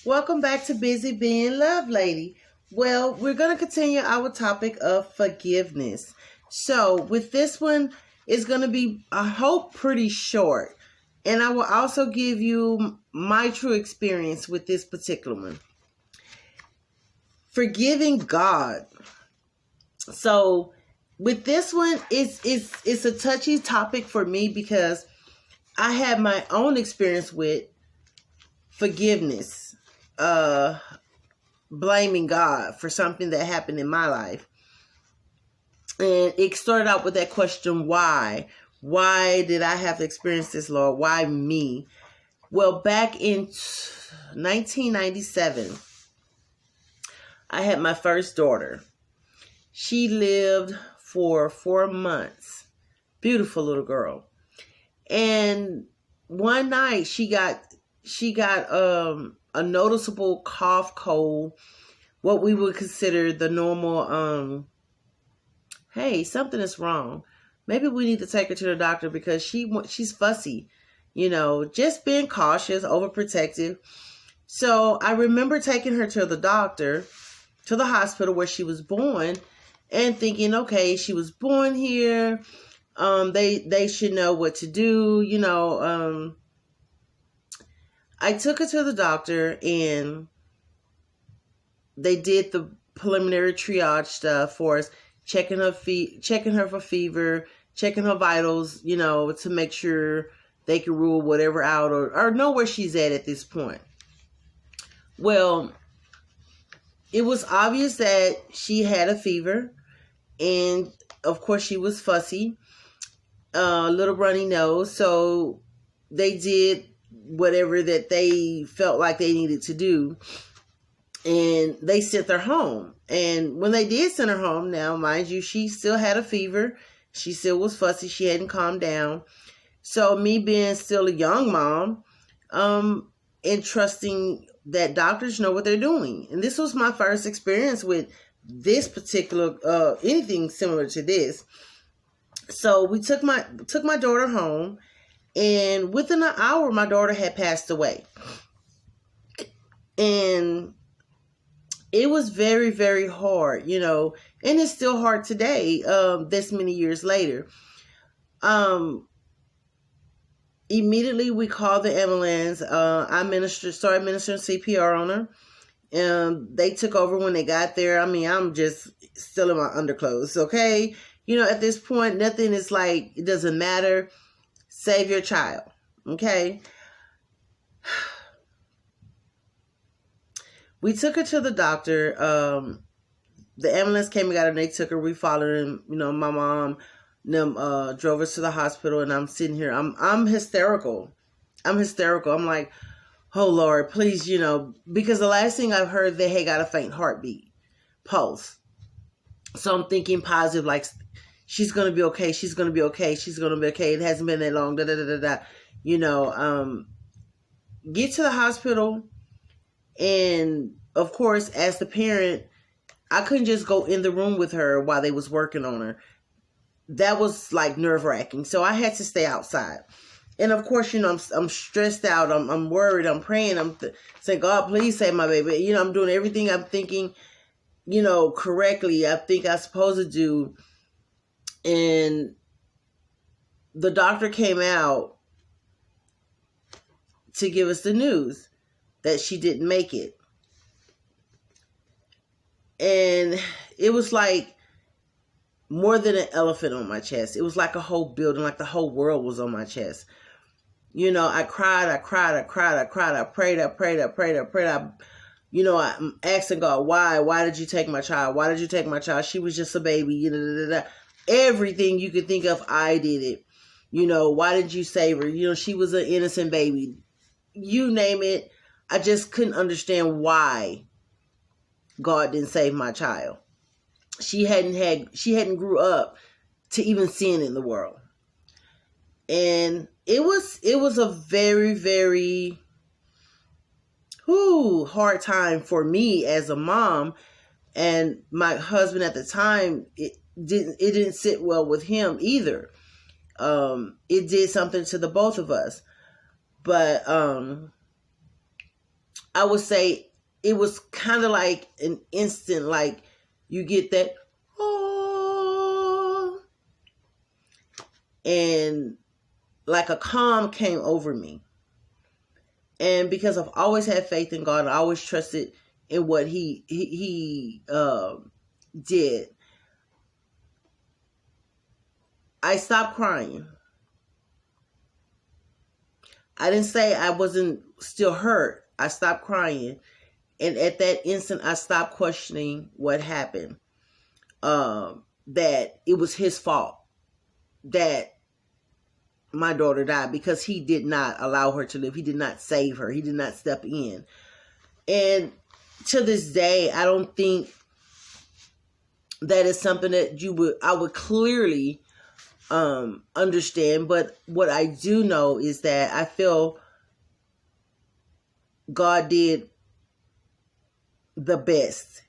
Welcome back to Busy Being Love Lady. Well, we're going to continue our topic of forgiveness. So, with this one, it's going to be, I hope, pretty short. And I will also give you my true experience with this particular one. Forgiving God. So, with this one, it's a touchy topic for me because I had my own experience with forgiveness. Blaming God for something that happened in my life. And it started out with that question, why? Why did I have to experience this, Lord? Why me? Well, back in 1997, I had my first daughter. She lived for 4 months. Beautiful little girl. And one night she got a noticeable cough, cold, what we would consider the normal, hey, something is wrong. Maybe we need to take her to the doctor because she's fussy, just being cautious, overprotective. So I remember taking her to the doctor, to the hospital where she was born, and thinking, okay, she was born here. They should know what to do, I took her to the doctor and they did the preliminary triage stuff for us, checking her for fever, checking her vitals, to make sure they could rule whatever out or know where she's at this point. Well, it was obvious that she had a fever, and of course she was fussy, little runny nose, so they did whatever that they felt like they needed to do, and they sent her home. And when they did send her home, now mind you, she still had a fever, she still was fussy, she hadn't calmed down. So me being still a young mom, and trusting that doctors know what they're doing, and this was my first experience with this particular anything similar to this. So we took my daughter home. And within an hour, my daughter had passed away. And it was very, very hard, and it's still hard today, this many years later. Immediately, we called the ambulance. I started ministering CPR on her. They took over when they got there. I mean, I'm just still in my underclothes, okay? At this point, nothing is like, it doesn't matter. Save your child, okay? We took her to the doctor. The ambulance came and got her, and they took her. We followed them. My mom drove us to the hospital, and I'm sitting here. I'm hysterical. I'm like, oh, Lord, please, because the last thing I've heard, they had got a faint heartbeat, pulse. So I'm thinking positive, like, she's going to be okay. She's going to be okay. She's going to be okay. It hasn't been that long. Get to the hospital. And of course, as the parent, I couldn't just go in the room with her while they was working on her. That was like nerve wracking. So I had to stay outside. And of course, I'm stressed out. I'm worried. I'm praying. I'm saying, God, please save my baby. I'm doing everything I'm thinking, correctly. I think I'm supposed to do. And the doctor came out to give us the news that she didn't make it. And it was like more than an elephant on my chest. It was like a whole building, like the whole world was on my chest. I cried. I prayed. I'm asking God, why? Why did you take my child? Why did you take my child? She was just a baby. Everything you could think of, I did it. Why did you save her? She was an innocent baby. You name it. I just couldn't understand why God didn't save my child. She hadn't grew up to even sin in the world. And it was a very, very hard time for me as a mom, and my husband at the time. It didn't sit well with him either. It did something to the both of us. But I would say it was kind of like an instant, like you get that, oh, and like a calm came over me. And because I've always had faith in God, I always trusted in what he did, I stopped crying. I didn't say I wasn't still hurt. I stopped crying. And at that instant, I stopped questioning what happened. That it was his fault that my daughter died, because he did not allow her to live. He did not save her. He did not step in. And to this day, I don't think that is something that I would clearly understand. But what I do know is that I feel God did the best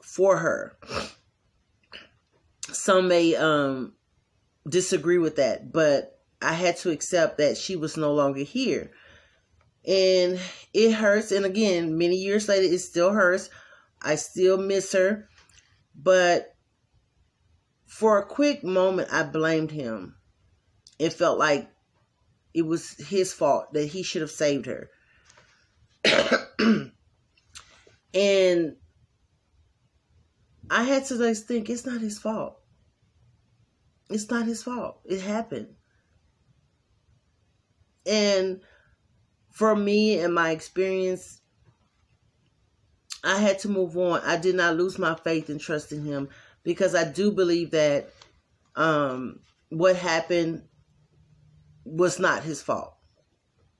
for her. Some may disagree with that, but I had to accept that she was no longer here. And it hurts. And again, many years later, it still hurts. I still miss her. But for a quick moment, I blamed him. It felt like it was his fault, that he should have saved her. And I had to just think, it's not his fault. It's not his fault. It happened. And for me and my experience, I had to move on. I did not lose my faith and trust in him, because I do believe that what happened was not his fault.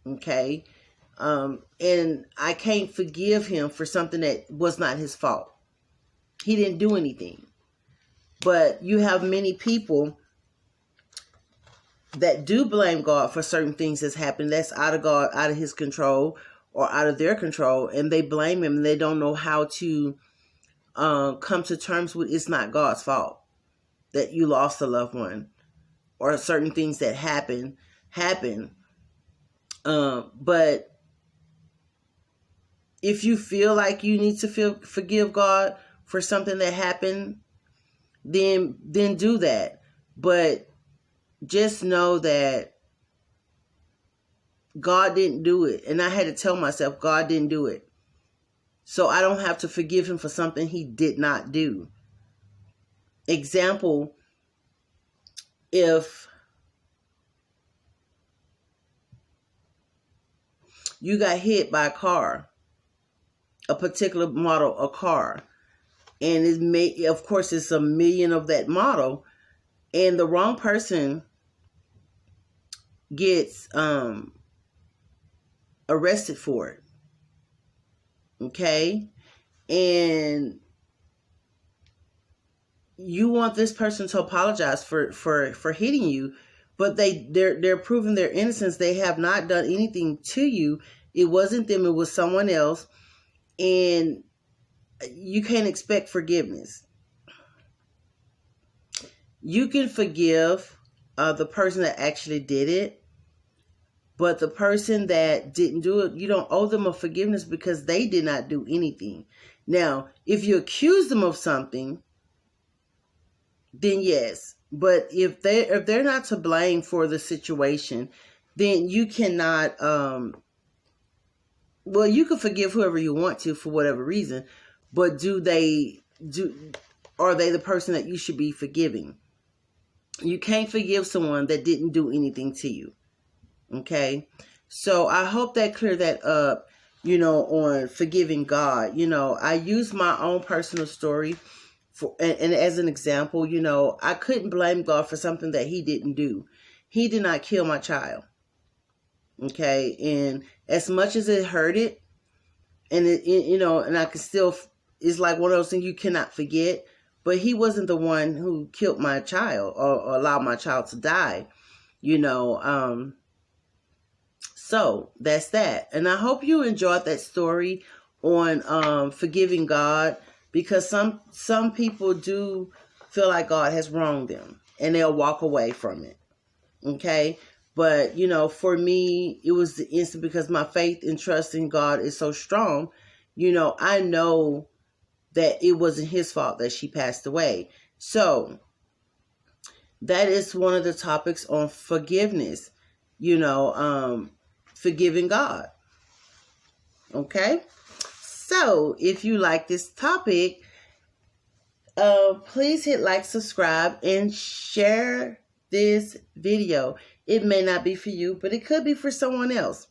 Okay? And I can't forgive him for something that was not his fault. He didn't do anything. But you have many people that do blame God for certain things that's happened that's out of God, out of his control, or out of their control, and they blame him, and they don't know how to come to terms with it's not God's fault that you lost a loved one, or certain things that happen. But if you feel like you need to forgive God for something that happened, then do that. But just know that God didn't do it. And I had to tell myself, God didn't do it. So I don't have to forgive him for something he did not do. Example, if you got hit by a car, a particular model of car, and of course it's a million of that model, and the wrong person gets arrested for it. Okay? And you want this person to apologize for hitting you, but they're proving their innocence. They have not done anything to you. It wasn't them, it was someone else. And you can't expect forgiveness. You can forgive the person that actually did it, but the person that didn't do it, you don't owe them a forgiveness, because they did not do anything. Now, if you accuse them of something, then yes. But if they're not to blame for the situation, then you cannot. Well, you can forgive whoever you want to for whatever reason, but are they the person that you should be forgiving? You can't forgive someone that didn't do anything to you. Okay? So I hope that cleared that up, on forgiving God. I use my own personal story and as an example. I couldn't blame God for something that he didn't do. He did not kill my child. Okay? And as much as it hurted, and and I can still, it's like one of those things you cannot forget. But he wasn't the one who killed my child or allowed my child to die, So that's that. And I hope you enjoyed that story on forgiving God, because some people do feel like God has wronged them and they'll walk away from it. Okay? But, for me, it was the instant, because my faith and trust in God is so strong. I know that it wasn't his fault that she passed away. So that is one of the topics on forgiveness, forgiving God. Okay. So if you like this topic, please hit like, subscribe, and share this video. It may not be for you, but it could be for someone else.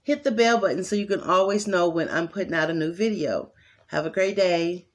Hit the bell button so you can always know when I'm putting out a new video. Have a great day.